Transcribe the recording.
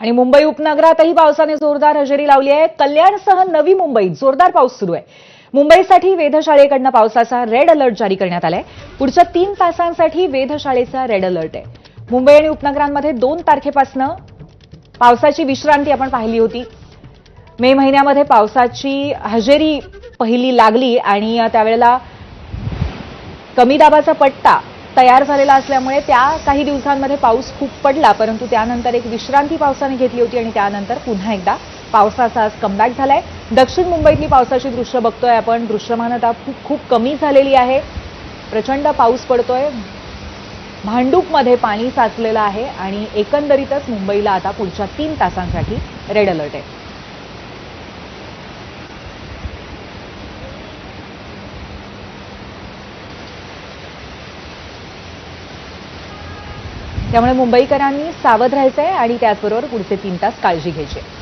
आणि मुंबई उपनगरातही पावसाने जोरदार हजेरी लावली आहे। कल्याणसह नवी मुंबईत जोरदार पाऊस सुरू आहे। मुंबईसाठी वेधशाळेकडून पावसाचा रेड अलर्ट जारी करण्यात आलाय। पुढच्या 3 तासांसाठी वेधशाळेचा रेड अलर्ट आहे। मुंबई आणि उपनगरांमध्ये 2 तारखेपासून पावसाची विश्रांती आपण पाहिली होती। मे महिन्यामध्ये पावसाची हजेरी पहिली लागली आणि त्यावेळेला कमी दाबाचा पट्टा तयार झालेला असल्यामुळे त्या काही दिवसांमध्ये पाऊस खूप पडला, परंतु त्यानंतर एक विश्रांती पावसाने घेतली होती आणि त्यानंतर पुन्हा एकदा पावसाचा आज कमबॅक झालाय। दक्षिण मुंबईतली पावसाची दृश्य बघतोय आपण। दृश्यमानता खूप कमी झालेली आहे। प्रचंड पाऊस पडतोय। भांडूपमध्ये पाणी साचलेलं आहे आणि एकंदरीतच मुंबईला आता पुढच्या 3 तासांसाठी रेड अलर्ट आहे। त्यामुळे मुंबईकरांनी सावध राहायचंय आणि त्याचबरोबर पुढचे 3 तास काळजी घ्यायची आहे।